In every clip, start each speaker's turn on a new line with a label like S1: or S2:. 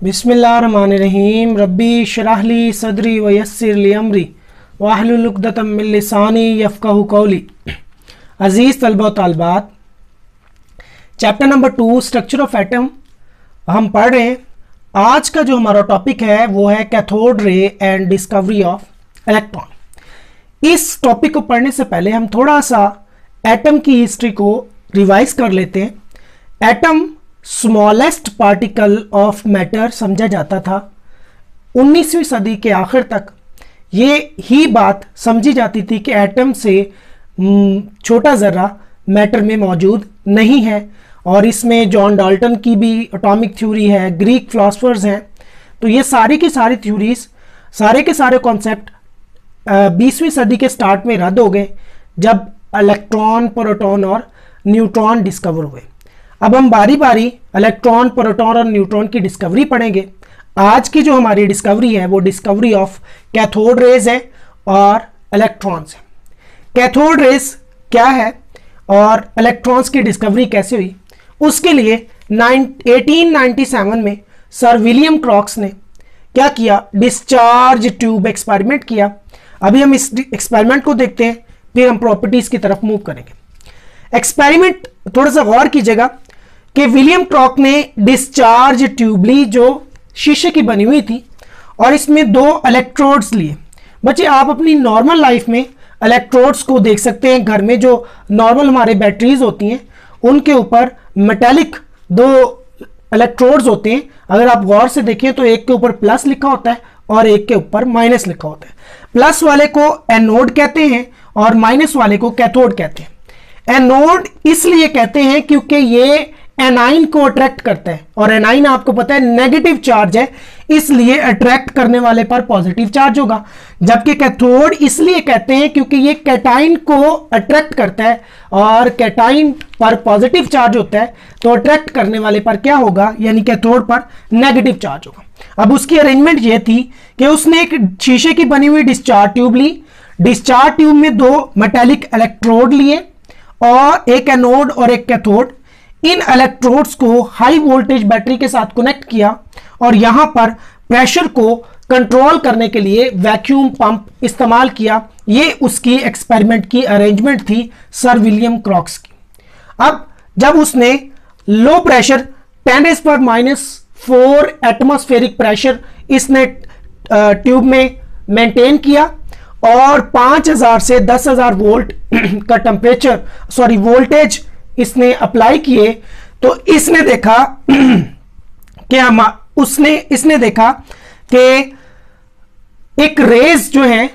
S1: बिस्मिल्लाहिर्रहमानिर्रहीम रब्बी शराहली सदरी व यस्सिर ली अमरी वाहलुल उक़दतम मिन लिसानी यफ़क़हू क़ौली। अज़ीज़ तलबा व तालिबात, chapter number 2 structure of atom हम पढ़ रहे हैं। आज का जो हमारा टॉपिक है वो है cathode ray and discovery of electron. इस टॉपिक को पढ़ने से पहले हम थोड़ा सा एटम की हिस्ट्री को रिवाइज कर लेते हैं। Atom smallest particle of matter समझा जाता था। 19वीं सदी के आखिर तक ये ही बात समझी जाती थी कि एटम से छोटा ज़र्रा मैटर में मौजूद नहीं है, और इसमें जॉन डाल्टन की भी एटॉमिक थ्योरी है, ग्रीक फिलोसफर्स हैं। तो ये सारी की सारी थ्योरीज, सारे के सारे कॉन्सेप्ट 20वीं सदी के स्टार्ट में रद्द हो गए जब इलेक्ट्रॉन, प्रोटॉन और न्यूट्रॉन डिस्कवर हुए। अब हम बारी बारी इलेक्ट्रॉन, प्रोटॉन और न्यूट्रॉन की डिस्कवरी पढ़ेंगे। आज की जो हमारी डिस्कवरी है वो डिस्कवरी ऑफ कैथोड रेज है और इलेक्ट्रॉन्स है। कैथोड रेज क्या है और इलेक्ट्रॉन्स की डिस्कवरी कैसे हुई, उसके लिए 1897 में सर विलियम क्रॉक्स ने क्या किया, डिस्चार्ज ट्यूब एक्सपेरिमेंट किया। अभी हम इस एक्सपेरिमेंट को देखते हैं, फिर हम प्रॉपर्टीज की तरफ मूव करेंगे। एक्सपेरिमेंट थोड़ा सा गौर कीजिएगा कि विलियम क्रॉक ने डिस्चार्ज ट्यूब ली जो शीशे की बनी हुई थी, और इसमें 2 इलेक्ट्रोड्स लिए। बच्चे, आप अपनी नॉर्मल लाइफ में इलेक्ट्रोड्स को देख सकते हैं। घर में जो नॉर्मल हमारे बैटरीज होती हैं उनके ऊपर मेटालिक 2 इलेक्ट्रोड्स होते हैं। अगर आप गौर से देखें तो एक के ऊपर प्लस लिखा होता है और एक के ऊपर माइनस लिखा होता है। प्लस वाले को एनोड कहते हैं और माइनस वाले को कैथोड कहते हैं। एनोड इसलिए कहते हैं क्योंकि ये एनाइन को अट्रैक्ट करता है, और एनाइन आपको पता है नेगेटिव चार्ज है, इसलिए अट्रैक्ट करने वाले पर पॉजिटिव चार्ज होगा। जबकि कैथोड इसलिए कहते हैं क्योंकि ये कैटाइन को अट्रैक्ट करता है, और कैटाइन पर पॉजिटिव चार्ज होता है, तो अट्रैक्ट करने वाले पर क्या होगा, यानी कैथोड पर नेगेटिव चार्ज होगा। अब उसकी अरेंजमेंट ये थी कि उसने एक शीशे की बनी हुई डिस्चार्ज ट्यूब ली। डिस्चार्ज ट्यूब में 2 मेटालिक इलेक्ट्रोड लिए और एक एनोड और एक कैथोड। इन इलेक्ट्रोड्स को हाई वोल्टेज बैटरी के साथ कनेक्ट किया, और यहां पर प्रेशर को कंट्रोल करने के लिए वैक्यूम पंप इस्तेमाल किया। ये उसकी एक्सपेरिमेंट की अरेंजमेंट थी सर विलियम क्रॉक्स की। अब जब उसने लो प्रेशर 10⁻⁴ एटमॉस्फेरिक प्रेशर इसने ट्यूब में मेंटेन किया, और 5000 से 10,000 वोल्ट का वोल्टेज इसने अप्लाई किए, तो इसने देखा कि एक रेज जो है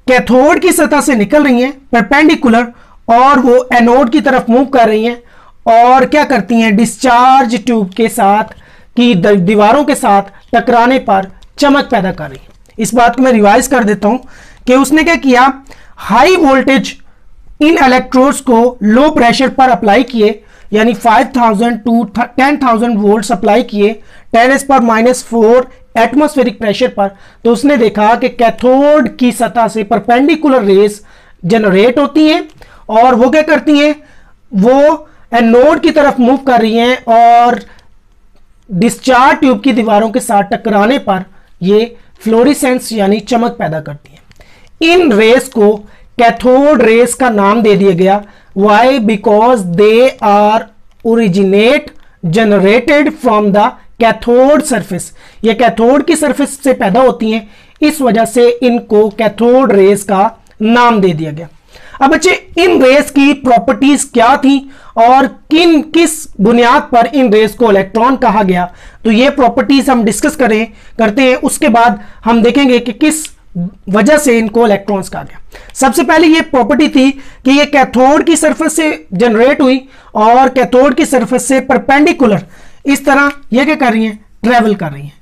S1: कैथोड की सतह से निकल रही हैं परपेंडिकुलर, और वो एनोड की तरफ मूव कर रही हैं, और क्या करती हैं, डिस्चार्ज ट्यूब के साथ की दीवारों के साथ टकराने पर चमक पैदा कर रही हैं। इस बात को मैं रिवाइज कर देता हूं कि उसने क्या किया, हाई वोल्टेज इन इलेक्ट्रोड्स को लो प्रेशर पर अप्लाई किए, यानी 5000 टू 10,000 वोल्ट अप्लाई किए 10⁻⁴ एटमॉस्फेरिक प्रेशर पर। तो उसने देखा कि कैथोड की सतह से परपेंडिकुलर रेज जनरेट होती हैं, और वो क्या करती हैं, वो एनोड की तरफ मूव कर रही हैं, और डिस्चार्ज ट्यूब की दीवारों के साथ टकराने पर ये फ्लोरेसेंस यानी चमक पैदा करती हैं। इन रेस को कैथोड रेस का नाम दे दिया गया। Why? Because they are originate generated from the cathode surface. ये कैथोड की सरफेस से पैदा होती हैं, इस वजह से इनको कैथोड रेस का नाम दे दिया गया। अब बच्चे, इन रेस की प्रॉपर्टीज क्या थी और किस बुनियाद पर इन रेस को इलेक्ट्रॉन कहा गया, तो ये प्रॉपर्टीज हम डिस्कस करते हैं। उसके बाद हम देखेंगे कि किस वजह से इनको इलेक्ट्रॉन्स कहा गया। सबसे पहले ये प्रॉपर्टी थी कि ये कैथोड की सरफेस से जनरेट हुई, और कैथोड की सरफेस से परपेंडिकुलर इस तरह ये क्या कर रही हैं, ट्रेवल कर रही हैं।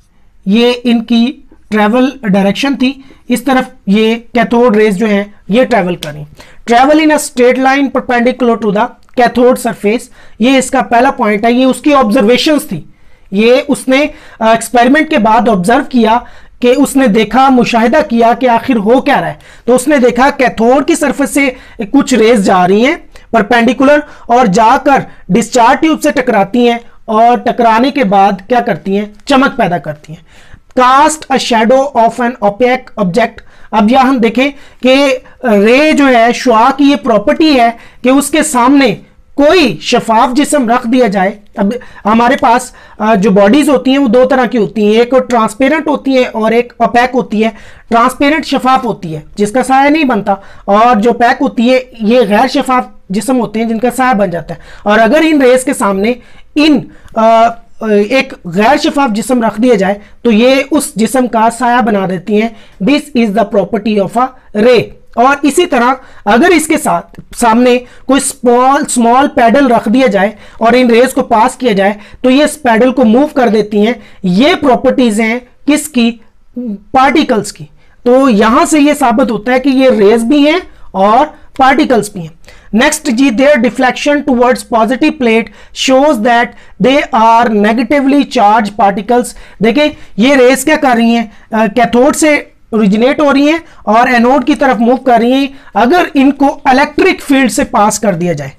S1: ये इनकी ट्रेवल डायरेक्शन थी, इस तरफ ये कैथोड रेज जो हैं ये ट्रेवल कर रही हैं। Travel in a straight line perpendicular to the cathode surface, ये इसका पहला पॉइंट है। ये उसकी ऑब्जर्वेशंस थी, ये उसने एक्सपेरिमेंट के बाद ऑब्जर्व किया कि उसने देखा, मुशाहिदा किया कि आखिर हो क्या रहा है। तो उसने देखा कैथोड की सरफेस से कुछ रेज जा रही हैं परपेंडिकुलर, और जाकर डिस्चार्ज ट्यूब से टकराती हैं और टकराने के बाद क्या करती हैं, चमक पैदा करती हैं। Cast a shadow of an opaque object. अब यहां हम देखें कि रे जो है, शुआ की ये प्रॉपर्टी है कि उसके सामने कोई शफाफ जिस्म रख दिया जाए। अब हमारे पास जो बॉडीज होती हैं वो दो तरह की होती हैं, एक ट्रांसपेरेंट होती है और एक ओपेक होती है। ट्रांसपेरेंट शफाफ होती है जिसका साया नहीं बनता, और जो ओपेक होती है ये गैर शफाफ जिस्म होते हैं जिनका साया बन जाता है। और अगर इन रेस के सामने इन एक गैर शफाफ जिस्म रख दिया जाए तो ये उस जिस्म का साया बना देती हैं। This is the property of a रे। और इसी तरह अगर इसके साथ सामने कोई स्मॉल पैडल रख दिया जाए और इन रेस को पास किया जाए तो ये इस पैडल को मूव कर देती हैं। ये प्रॉपर्टीज हैं किसकी, पार्टिकल्स की। तो यहां से ये साबित होता है कि ये रेस भी हैं और पार्टिकल्स भी हैं। नेक्स्ट जी, their deflection towards positive plate shows that they are negatively charge particles. देखिए ये रेस क्या कर रही हैं, कैथोड से ओरिजिनेट हो रही हैं और एनोड की तरफ मूव कर रही हैं। अगर इनको इलेक्ट्रिक फील्ड से पास कर दिया जाए,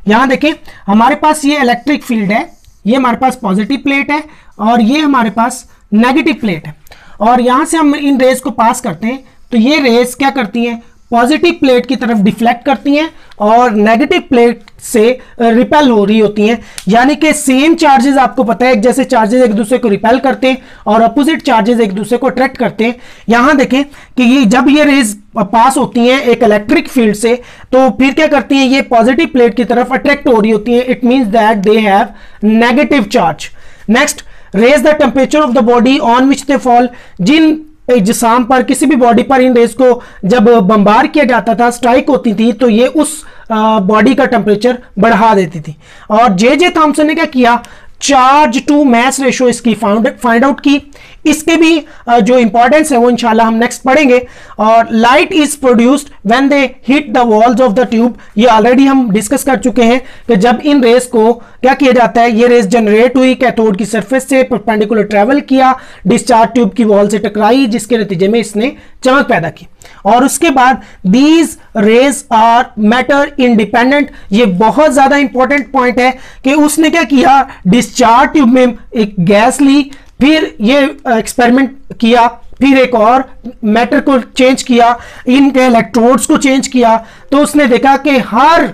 S1: यहां देखें हमारे पास ये इलेक्ट्रिक फील्ड है, ये हमारे पास पॉजिटिव प्लेट है और ये हमारे पास नेगेटिव प्लेट है, और यहां से हम इन रेस को पास करते हैं तो ये रेस क्या करती हैं, पॉजिटिव प्लेट की तरफ डिफ्लेक्ट करती हैं और नेगेटिव प्लेट से रिपेल हो रही होती हैं। यानी कि सेम चार्जेस, आपको पता है एक जैसे चार्जेस एक दूसरे को रिपेल करते हैं और अपोजिट चार्जेस एक दूसरे को अट्रैक्ट करते हैं। यहां देखें कि ये जब ये रेज पास होती हैं एक इलेक्ट्रिक फील्ड से तो फिर क्या करती हैं, ये पॉजिटिव प्लेट की तरफ अट्रैक्ट हो रही होती हैं। It means that they have negative charge. Next, raise the temperature of the body on which they fall. जिन जिस्म पर, किसी भी बॉडी पर इन रेस को जब बम्बार किया जाता था, स्ट्राइक होती थी, तो ये उस बॉडी का टेम्परेचर बढ़ा देती थी। और जे थॉमसन ने क्या किया, चार्ज टू मैस रेशो इसकी फाइंड आउट की। इसके भी जो इंपॉर्टेंस है वो इंशाल्लाह हम नेक्स्ट पढ़ेंगे। और light is produced when they hit the walls of the tube. ये ऑलरेडी हम डिस्कस कर चुके हैं कि जब इन रेस को क्या किया जाता है, ये रेस जनरेट हुई, कैथोड की सरफेस से परपेंडिकुलर ट्रेवल किया, डिस्चार्ज ट्यूब की वॉल से टकराई, जिसके नतीजे में इसने चमक पैदा की। और उसके बाद these rays are matter independent. ये बहुत ज्यादा इंपॉर्टेंट पॉइंट है कि उसने क्या किया, डिस्चार्ज ट्यूब में एक गैस ली, फिर ये एक्सपेरिमेंट किया, फिर एक और मैटर को चेंज किया, इनके इलेक्ट्रोड्स को चेंज किया, तो उसने देखा कि हर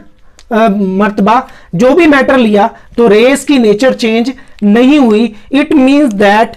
S1: मर्तबा जो भी मैटर लिया तो रेस की नेचर चेंज नहीं हुई। It means that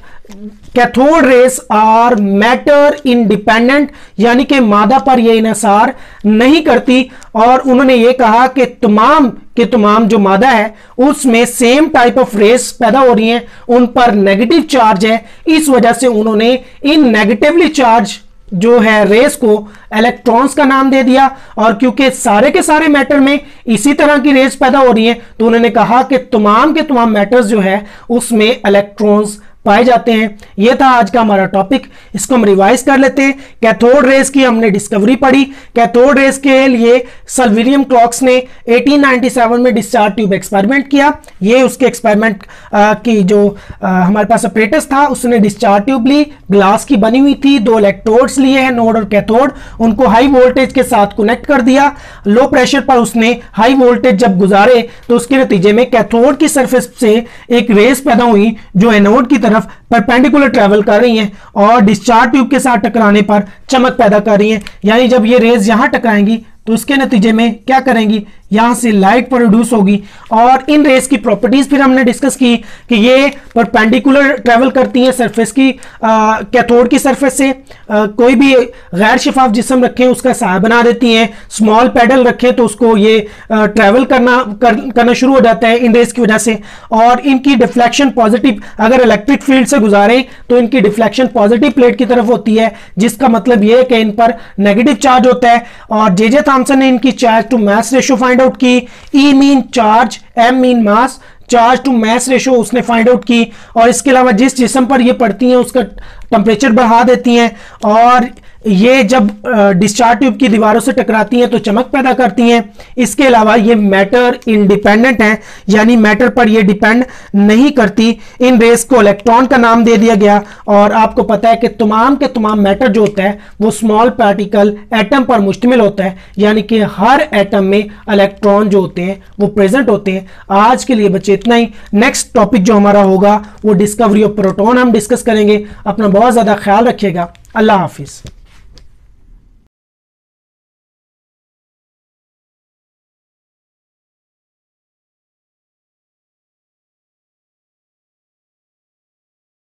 S1: cathode rays are matter independent, यानी कि मादा पर ये इन्हिसार नहीं करती। और उन्होंने ये कहा कि तमाम जो मादा है उसमें सेम टाइप ऑफ रेस पैदा हो रही हैं, उन पर नेगेटिव चार्ज है। इस वजह से उन्होंने इन नेगेटिवली चार्ज जो है रेस को इलेक्ट्रॉन्स का नाम दे दिया। और क्योंकि सारे के सारे मैटर में इसी तरह की रेस पैदा हो रही है तो उन्होंने कहा कि तमाम के तमाम मैटर्स जो है उसमें इलेक्ट्रॉन्स पाए जाते हैं। यह था आज का हमारा टॉपिक, इसको हम रिवाइज कर लेते हैं। कैथोड रेस की हमने डिस्कवरी पढ़ी। कैथोड रेस के लिए सर विलियम क्लॉक्स ने 1897 में डिस्चार्ज ट्यूब एक्सपेरिमेंट किया। ये उसके एक्सपेरिमेंट की जो हमारे पास ऑपरेटर्स था, उसने डिस्चार्ज ट्यूब ली, ग्लास की बनी हुई थी, दो इलेक्ट्रोड्स लिए हैं, नोड और कैथोड, उनको हाई वोल्टेज के साथ कनेक्ट कर दिया। लो प्रेशर पर उसने हाई वोल्टेज जब गुजारे तो उसके नतीजे में कैथोड की सरफेस से एक रेस पैदा हुई जो एनोड की तरफ परपेंडिकुलर ट्रेवल कर रही हैं और डिस्चार्ज ट्यूब के साथ टकराने पर चमक पैदा कर रही हैं। यानी जब ये रेज यहां टकराएंगी तो उसके नतीजे में क्या करेंगी, यहां से लाइट प्रोड्यूस होगी। और इन रेस की प्रॉपर्टीज फिर हमने डिस्कस की कि ये परपेंडिकुलर ट्रेवल करती हैं सरफेस की, कैथोड की सरफेस से। कोई भी गैर शफाफ जिस्म रखें उसका साया बना देती हैं, स्मॉल पैडल रखें तो उसको ये ट्रेवल करना शुरू हो जाता है इन रेस की वजह से। और इनकी डिफ्लेक्शन पॉजिटिव, अगर इलेक्ट्रिक फील्ड से गुजारे तो इनकी डिफ्लेक्शन पॉजिटिव प्लेट की तरफ होती है, जिसका मतलब यह है कि इन पर नेगेटिव चार्ज होता है। और जे थॉमसन ने इनकी charge to mass ratio find out की। E mean charge, m mean mass, charge to mass ratio उसने फाइंड आउट की। और इसके अलावा जिस जिस्म पर ये पड़ती हैं उसका टेम्परेचर बढ़ा देती हैं। और ये जब डिस्चार्ज ट्यूब की दीवारों से टकराती हैं तो चमक पैदा करती हैं। इसके अलावा ये मैटर इंडिपेंडेंट हैं, यानी मैटर पर ये डिपेंड नहीं करती। इन रेस को इलेक्ट्रॉन का नाम दे दिया गया। और आपको पता है कि तमाम के तमाम मैटर जो होता है वो स्मॉल पार्टिकल एटम पर मुश्तमिल होता है, यानी कि हर एटम में इलेक्ट्रॉन जो होते हैं वो प्रेजेंट होते हैं। आज के लिए बच्चे इतना ही। नेक्स्ट टॉपिक जो हमारा होगा वो डिस्कवरी ऑफ प्रोटॉन हम डिस्कस करेंगे। अपना बहुत ज्यादा ख्याल रखिएगा। अल्लाह हाफिज।